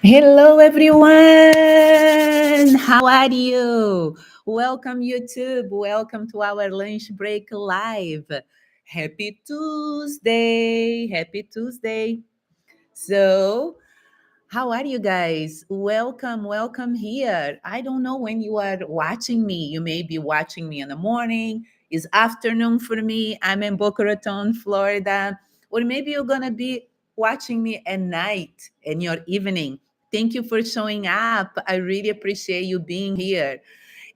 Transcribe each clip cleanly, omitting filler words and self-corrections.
Hello, everyone. How are you? Welcome, YouTube. Welcome to our lunch break live. Happy Tuesday. Happy Tuesday. So, how are you guys? Welcome here. I don't know when you are watching me. You may be watching me in the morning. It's afternoon for me. I'm in Boca Raton, Florida. Or maybe you're going to be watching me at night in your evening. Thank you for showing up. I really appreciate you being here.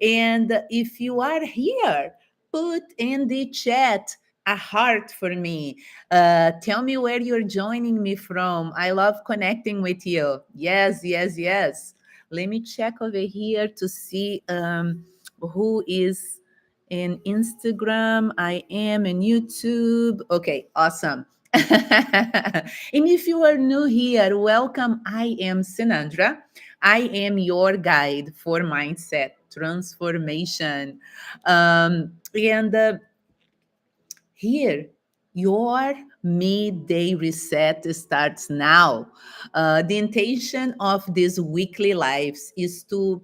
And if you are here, put in the chat a heart for me. Tell me where you're joining me from. I love connecting with you. Yes, yes, yes. Let me check over here to see who is in Instagram. I am in YouTube. Okay, awesome. And if you are new here, welcome. I am Sinandra. I am your guide for mindset transformation. And here, your midday reset starts now. The intention of these weekly lives is to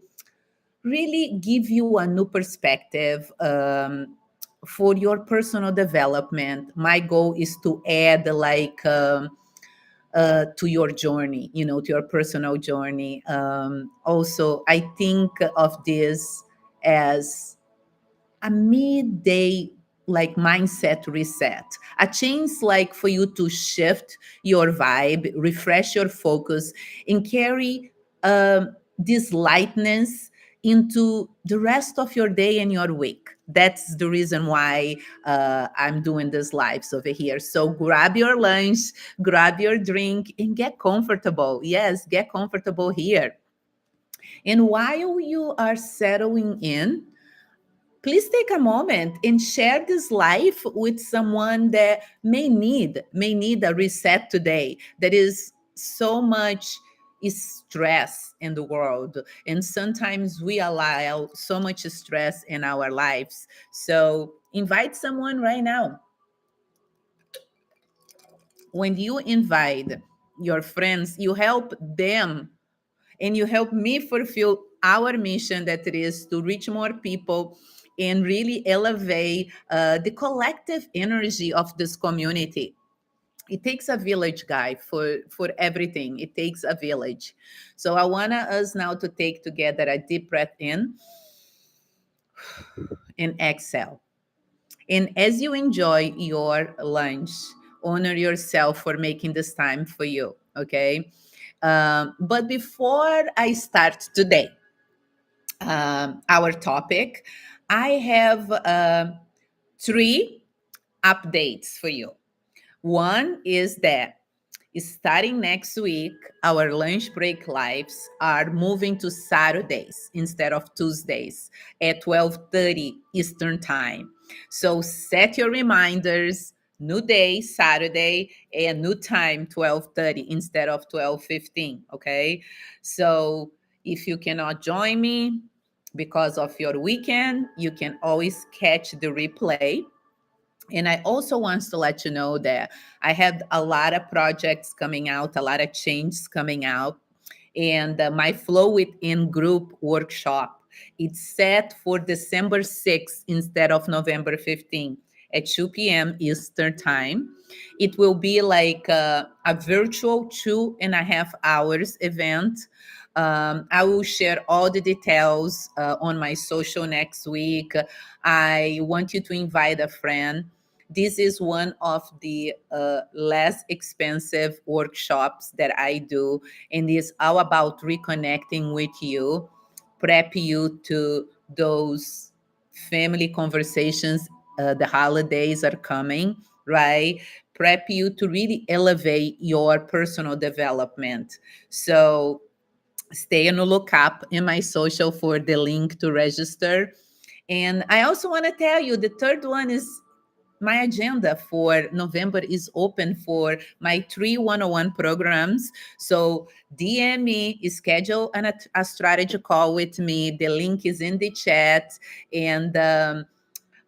really give you a new perspective for your personal development. My goal is to add to your journey, to your personal journey. Also, I think of this as a midday like mindset reset, a chance like for you to shift your vibe, refresh your focus, and carry this lightness into the rest of your day and your week. That's the reason why I'm doing this lives over here. So grab your lunch, grab your drink, and get comfortable. Yes, get comfortable here. And while you are settling in, please take a moment and share this life with someone that may need a reset today. There is so much stress in the world, and sometimes we allow so much stress in our lives. So invite someone right now. When you invite your friends, you help them and you help me fulfill our mission, that it is to reach more people and really elevate the collective energy of this community. It takes a village, guy, for everything. It takes a village. So I want us now to take together a deep breath in and exhale. And as you enjoy your lunch, honor yourself for making this time for you. Okay. But before I start today, our topic, I have three updates for you. One is that starting next week, our lunch break lives are moving to Saturdays instead of Tuesdays at 12:30 Eastern Time. So set your reminders, new day, Saturday, and new time, 12:30 instead of 12:15, okay? So if you cannot join me because of your weekend, you can always catch the replay. And I also want to let you know that I have a lot of projects coming out, a lot of changes coming out. And my Flow Within group workshop, it's set for December 6th instead of November 15th at 2 p.m. Eastern Time. It will be like a virtual 2.5 hours event. I will share all the details on my social next week. I want you to invite a friend. This is one of the less expensive workshops that I do, and it's all about reconnecting with you, prep you to those family conversations. The holidays are coming, right? Prep you to really elevate your personal development. So stay on the lookup in my social for the link to register. And I also want to tell you the third one is my agenda for November is open for my 3 101 programs. So DM me, schedule a strategy call with me. The link is in the chat. And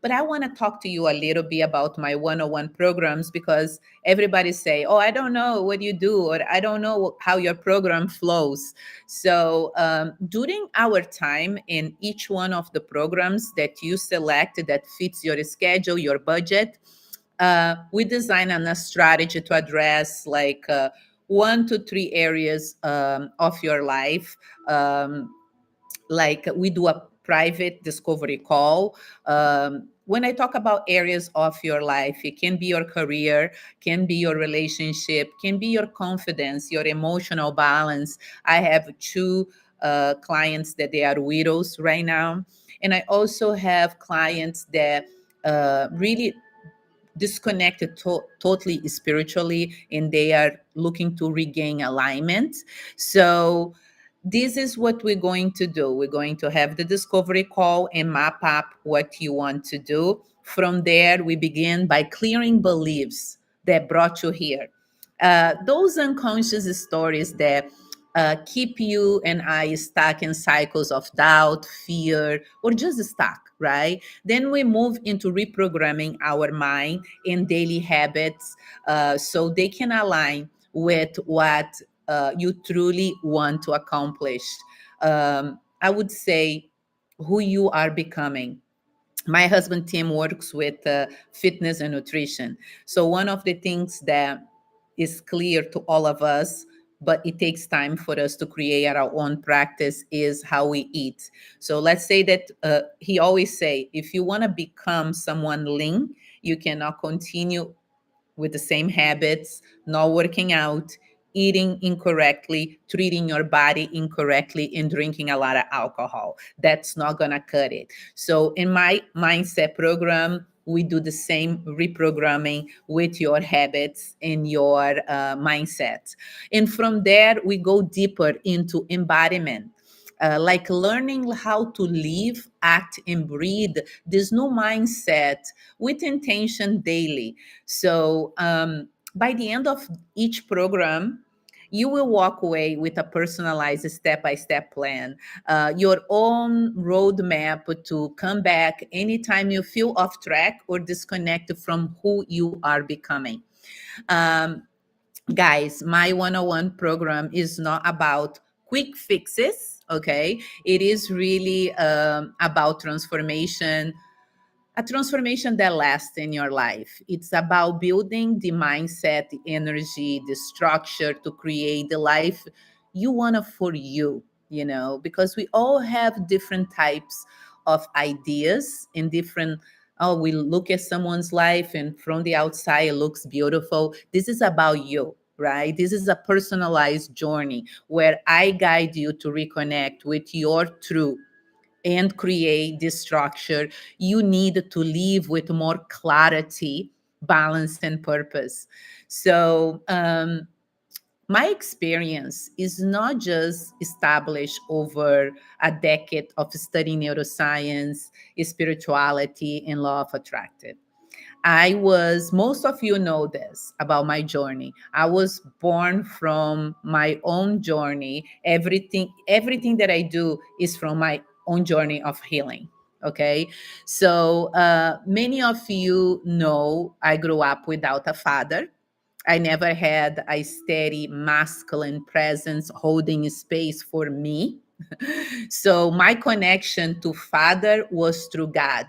But I want to talk to you a little bit about my one-on-one programs, because everybody say, oh, I don't know what you do, or I don't know how your program flows. So during our time in each one of the programs that you select that fits your schedule, your budget, we design a strategy to address like 1 to 3 areas of your life. Like we do a private discovery call. When I talk about areas of your life, it can be your career, can be your relationship, can be your confidence, your emotional balance. I have two clients that they are widows right now, and I also have clients that really disconnected totally spiritually, and they are looking to regain alignment. So this is what we're going to do. We're going to have the discovery call and map up what you want to do. From there, we begin by clearing beliefs that brought you here. Those unconscious stories that keep you and I stuck in cycles of doubt, fear, or just stuck, right? Then we move into reprogramming our mind and daily habits so they can align with what you truly want to accomplish. I would say who you are becoming. My husband Tim works with fitness and nutrition. So one of the things that is clear to all of us, but it takes time for us to create our own practice, is how we eat. So let's say that he always say, if you want to become someone lean, you cannot continue with the same habits, not working out, eating incorrectly, treating your body incorrectly, and drinking a lot of alcohol. That's not going to cut it. So, in my mindset program, we do the same reprogramming with your habits and your mindset. And from there, we go deeper into embodiment. Like learning how to live, act, and breathe this new mindset with intention daily. So by the end of each program, you will walk away with a personalized step-by-step plan, your own roadmap to come back anytime you feel off track or disconnected from who you are becoming. Um, Guys, my 101 program is not about quick fixes, okay? It is really about transformation, a transformation that lasts in your life. It's about building the mindset, the energy, the structure to create the life you want for you, because we all have different types of ideas and different. Oh, we look at someone's life and from the outside it looks beautiful. This is about you, right? This is a personalized journey where I guide you to reconnect with your truth and create this structure you need to live with more clarity, balance, and purpose. So, my experience is not just established over a decade of studying neuroscience, spirituality, and law of attraction. Most of you know this about my journey. I was born from my own journey. Everything that I do is from my own journey of healing. Okay. So many of you know I grew up without a father. I never had a steady masculine presence holding space for me. So my connection to father was through God.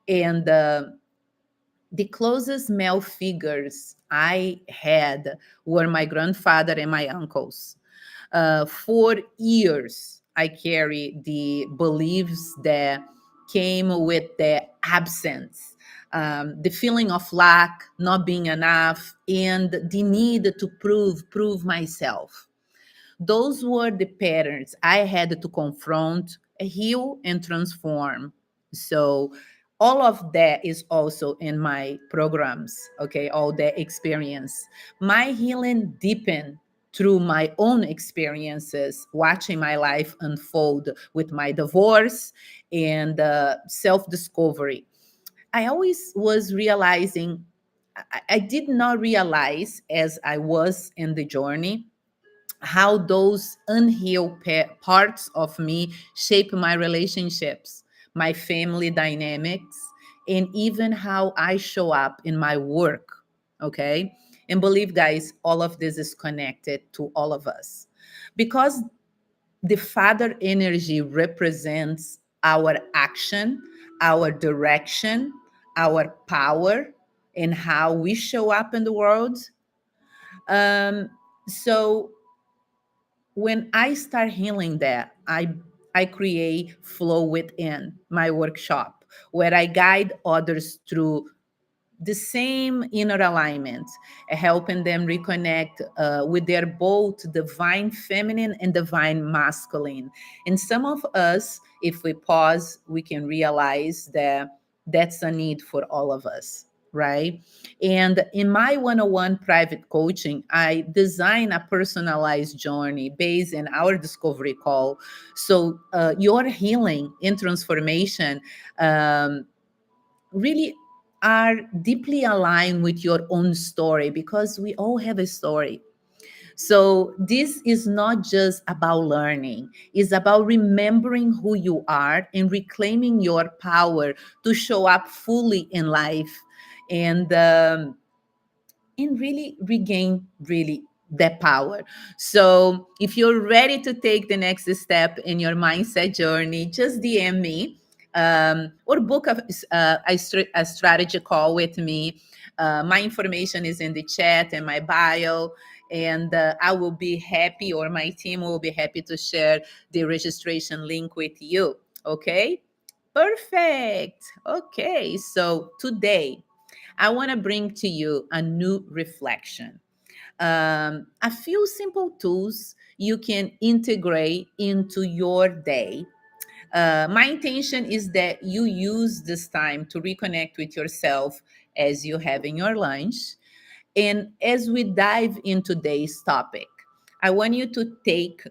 And the closest male figures I had were my grandfather and my uncles. For years, I carried the beliefs that came with the absence, the feeling of lack, not being enough, and the need to prove myself. Those were the patterns I had to confront, heal, and transform. So, all of that is also in my programs, okay? All the experience. My healing deepened through my own experiences, watching my life unfold with my divorce and self discovery. I always was realizing, I did not realize as I was in the journey how those unhealed parts of me shape my relationships, my family dynamics, and even how I show up in my work. Okay. And believe, guys, all of this is connected to all of us because the father energy represents our action, our direction, our power, and how we show up in the world. So when I start healing that, I create flow within my workshop where I guide others through the same inner alignment, helping them reconnect with their both divine feminine and divine masculine. And some of us, if we pause, we can realize that that's a need for all of us, right? And in my 101 private coaching, I design a personalized journey based in our discovery call. So your healing and transformation um, really are deeply aligned with your own story because we all have a story. So this is not just about learning, it's about remembering who you are and reclaiming your power to show up fully in life. And really regain really that power. So if you're ready to take the next step in your mindset journey, just DM me or book a strategy call with me. My information is in the chat and my bio, and I will be happy, or my team will be happy to share the registration link with you. Okay, perfect. Okay, so today I want to bring to you a new reflection. A few simple tools you can integrate into your day. My intention is that you use this time to reconnect with yourself as you have in your lunch. And as we dive into today's topic, I want you to take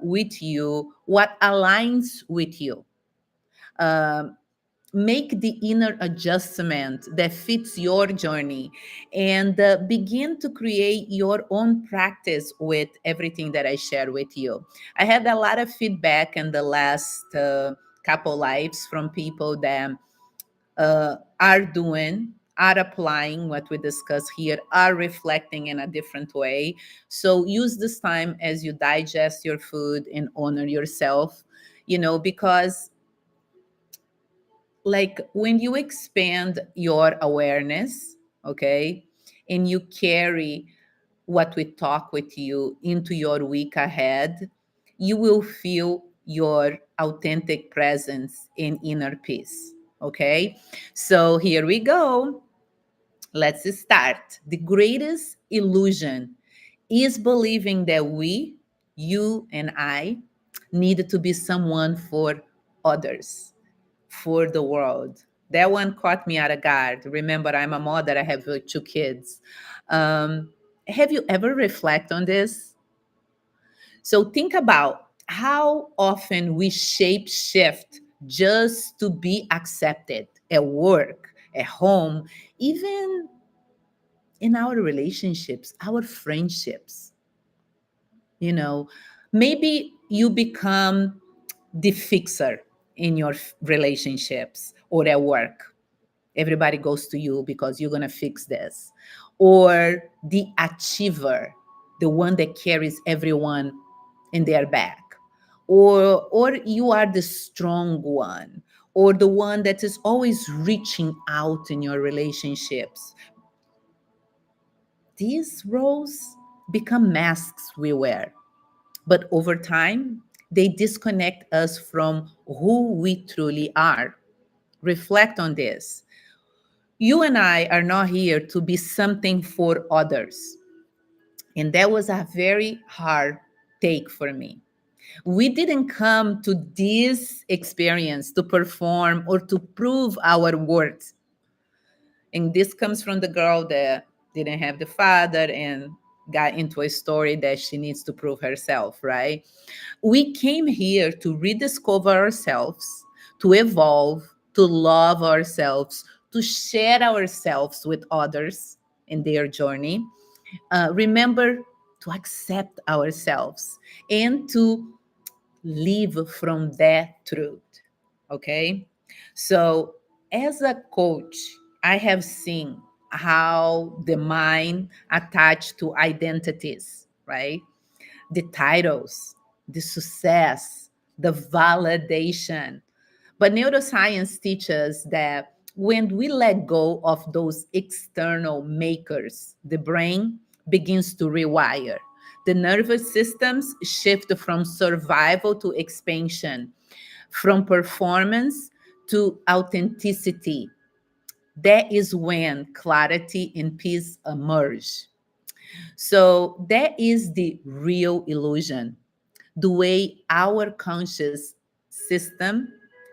with you what aligns with you. Um, Make the inner adjustment that fits your journey and begin to create your own practice with everything that I share with you. I had a lot of feedback in the last couple lives from people that are applying what we discuss here, are reflecting in a different way. So use this time as you digest your food and honor yourself, because like when you expand your awareness, okay, and you carry what we talk with you into your week ahead, you will feel your authentic presence in inner peace. Okay, so here we go. Let's start. The greatest illusion is believing that you and I, need to be someone for others, for the world. That one caught me out of guard. Remember, I'm a mother, I have two kids. Have you ever reflect on this? So think about how often we shape shift just to be accepted at work, at home, even in our relationships, our friendships. You know, maybe you become the fixer in your relationships or at work. Everybody goes to you because you're going to fix this. Or the achiever, the one that carries everyone in their back. Or you are the strong one, or the one that is always reaching out in your relationships. These roles become masks we wear, but over time, they disconnect us from who we truly are. Reflect on this. You and I are not here to be something for others. And that was a very hard take for me. We didn't come to this experience to perform or to prove our worth. And this comes from the girl that didn't have the father and got into a story that she needs to prove herself, right? We came here to rediscover ourselves, to evolve, to love ourselves, to share ourselves with others in their journey. Remember to accept ourselves and to live from that truth. Okay? So, As a coach, I have seen how the mind attached to identities, right? The titles, the success, the validation. But neuroscience teaches that when we let go of those external makers, the brain begins to rewire. The nervous systems shift from survival to expansion, from performance to authenticity. That is when clarity and peace emerge. So, that is the real illusion. The way our conscious system,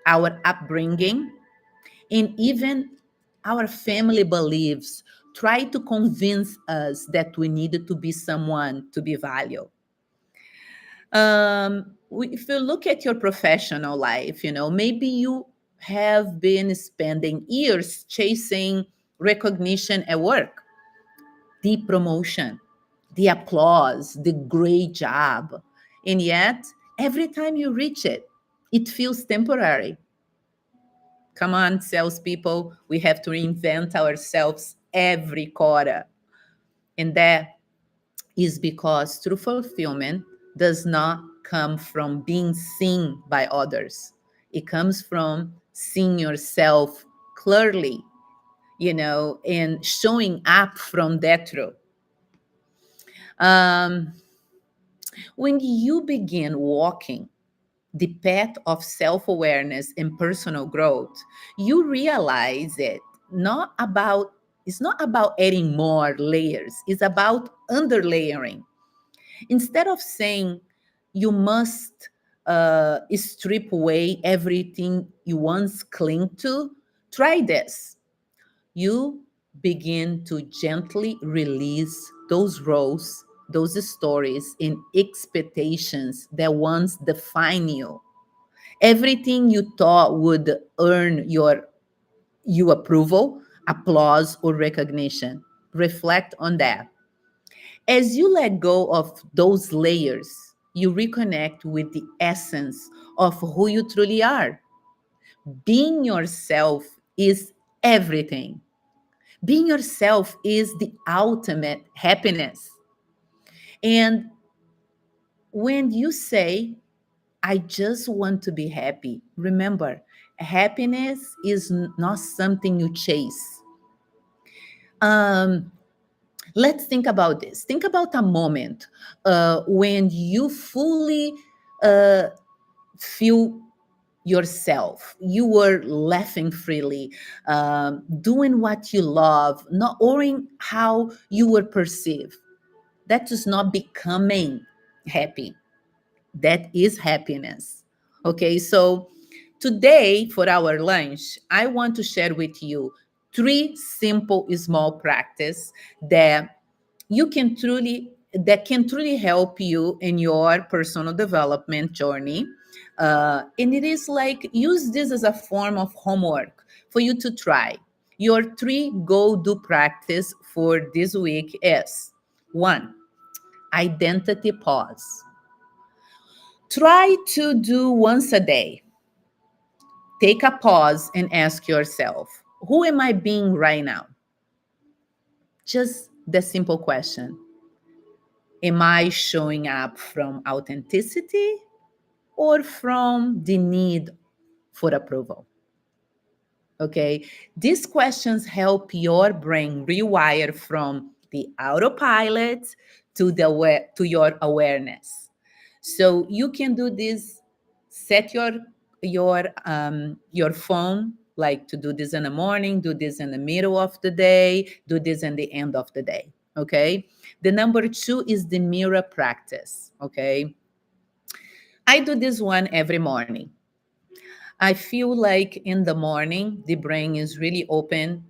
our upbringing, and even our family beliefs try to convince us that we needed to be someone to be valued. If you look at your professional life, maybe you have been spending years chasing recognition at work, the promotion, the applause, the great job. And yet, every time you reach it, it feels temporary. Come on, salespeople, we have to reinvent ourselves every quarter. And that is because true fulfillment does not come from being seen by others. It comes from seeing yourself clearly, and showing up from that truth. Um, when you begin walking the path of self awareness and personal growth, you realize it's not about adding more layers, it's about underlayering. Instead of saying you must strip away everything you once cling to, try this. You begin to gently release those roles, those stories, and expectations that once define you. Everything you thought would earn your approval, applause, or recognition. Reflect on that. As you let go of those layers, you reconnect with the essence of who you truly are. Being yourself is everything. Being yourself is the ultimate happiness. And when you say, I just want to be happy, remember, happiness is not something you chase. Um, let's think about this. Think about a moment when you fully uh, feel yourself. You were laughing freely, doing what you love, not worrying how you were perceived. That is not becoming happy. That is happiness. Okay, so today for our lunch, I want to share with you three simple small practice that that can truly help you in your personal development journey. And it is like use this as a form of homework for you to try. Your three go do practice for this week is one, identity pause. Try to do once a day. Take a pause and ask yourself, who am I being right now? Just the simple question. Am I showing up from authenticity or from the need for approval? Okay. These questions help your brain rewire from the autopilot to to your awareness. So you can do this. Set your phone like to do this in the morning, do this in the middle of the day, do this in the end of the day. Okay. The number two is the mirror practice. Okay. I do this one every morning. I feel like in the morning, the brain is really open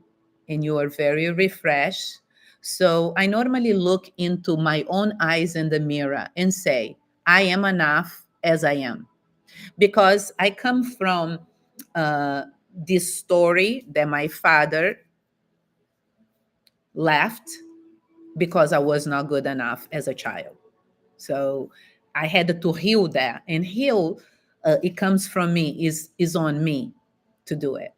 and you are very refreshed. So I normally look into my own eyes in the mirror and say, I am enough as I am. Because I come from this story that my father left because I was not good enough as a child. So I had to heal that, and heal it comes from me, is on me to do it.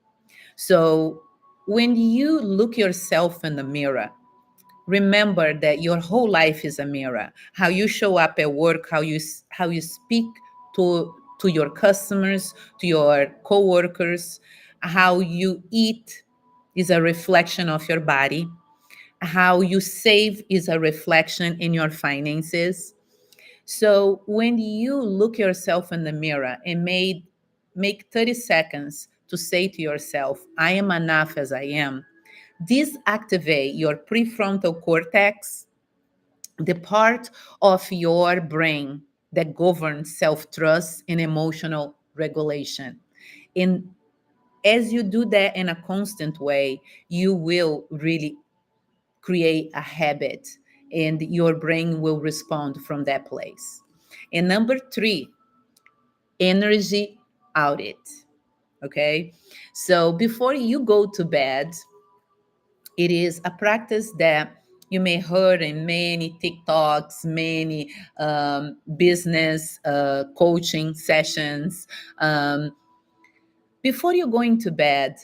So when you look yourself in the mirror, remember that your whole life is a mirror. How you show up at work, how you speak to your customers, to your coworkers, how you eat is a reflection of your body. How you save is a reflection in your finances. So when you look yourself in the mirror and make 30 seconds to say to yourself, I am enough as I am, this activate your prefrontal cortex, the part of your brain that governs self-trust and emotional regulation. And as you do that in a constant way, you will really create a habit and your brain will respond from that place. And number three, energy audit. Okay. So before you go to bed, it is a practice that you may heard in many TikToks, many business coaching sessions. Um, Before you going to bed,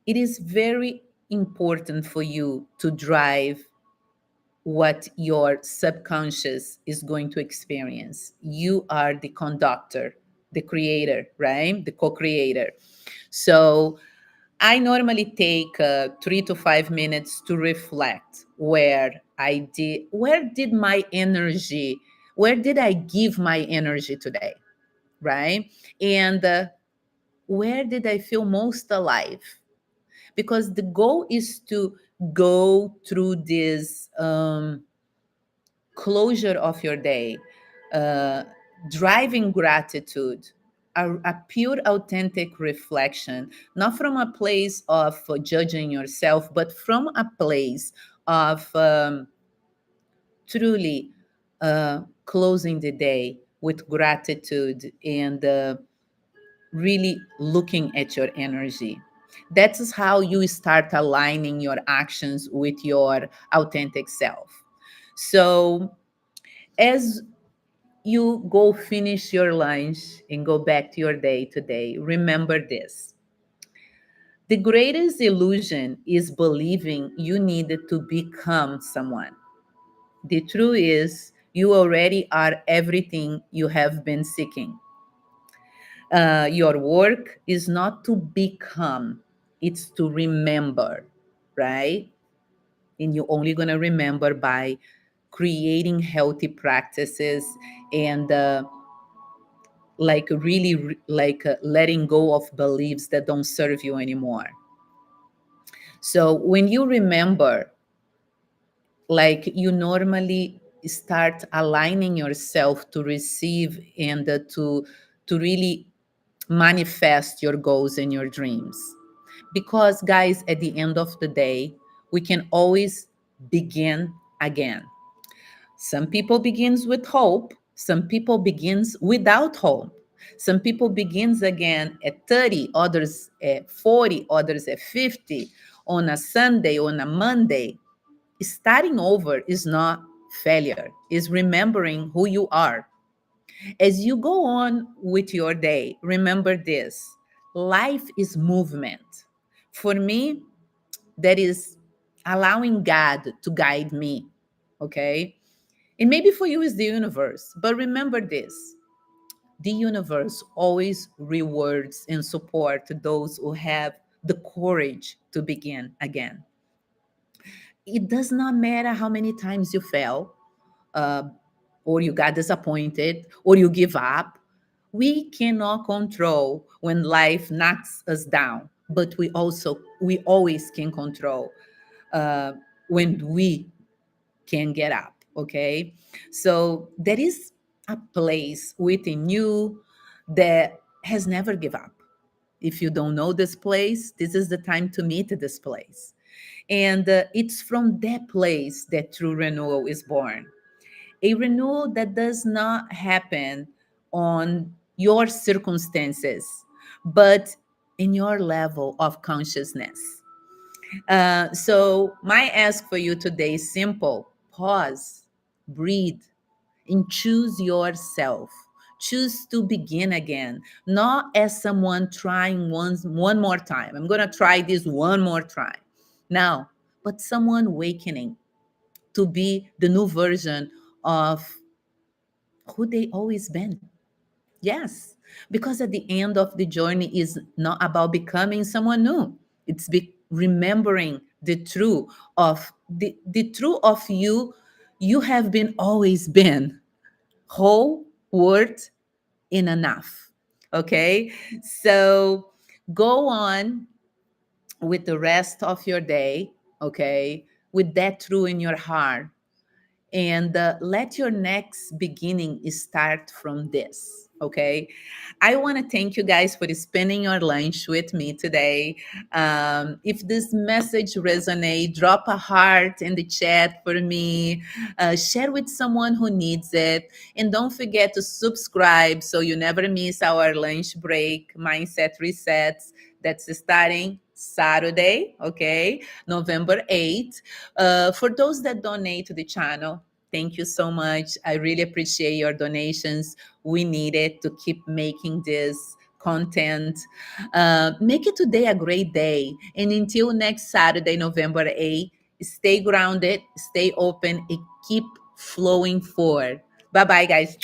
it is very important for you to drive what your subconscious is going to experience. You are the conductor, the creator, right? The co-creator. So I normally take 3 to 5 minutes to reflect where did my energy, where did I give my energy today, right? And where did I feel most alive? Because the goal is to go through this closure of your day, uh, driving gratitude, a pure, authentic reflection, not from a place of judging yourself, but from a place of truly closing the day with gratitude and really looking at your energy. That is how you start aligning your actions with your authentic self. So, as you go finish your lunch and go back to your day today, remember this. The greatest illusion is believing you needed to become someone. The truth is, you already are everything you have been seeking. Your work is not to become, it's to remember, right? And you're only going to remember by creating healthy practices and like really like letting go of beliefs that don't serve you anymore. So when you remember, like you normally start aligning yourself to receive and to really manifest your goals and your dreams. Because guys, at the end of the day, we can always begin again. Some people begins with hope, some people begins without hope. Some people begins again at 30, others at 40, others at 50 on a Sunday, on a Monday. Starting over is not failure, is remembering who you are. As you go on with your day, remember this. Life is movement. For me, that is allowing God to guide me. Okay? And maybe for you is the universe. But remember this, the universe always rewards and support those who have the courage to begin again. It does not matter how many times you fail, uh, or you got disappointed, or you give up. We cannot control when life knocks us down, but we always can control uh, when we can get up. Okay, so there is a place within you that has never give up. If you don't know this place, this is the time to meet this place. And it's from that place that true renewal is born. A renewal that does not happen on your circumstances, but in your level of consciousness. So, my ask for you today is simple: pause, breathe, and choose yourself. choose to begin again, not as someone trying one more time. I'm going to try this one more time. Now, but someone awakening to be the new version of who they always been. Yes, because at the end of the journey is not about becoming someone new. It's remembering the truth of the truth of you have been always been whole, worth, in enough. Okay, so go on with the rest of your day. Okay, with that truth in your heart, and let your next beginning start from this. Okay, I want to thank you guys for spending your lunch with me today. If this message resonate, drop a heart in the chat for me. Share with someone who needs it, and don't forget to subscribe so you never miss our lunch break mindset resets. That's starting Saturday, okay, November 8th. For those that donate to the channel, thank you so much. I really appreciate your donations. We need it to keep making this content. Make it today a great day. And until next Saturday, November 8th, stay grounded, stay open, and keep flowing forward. Bye bye, guys.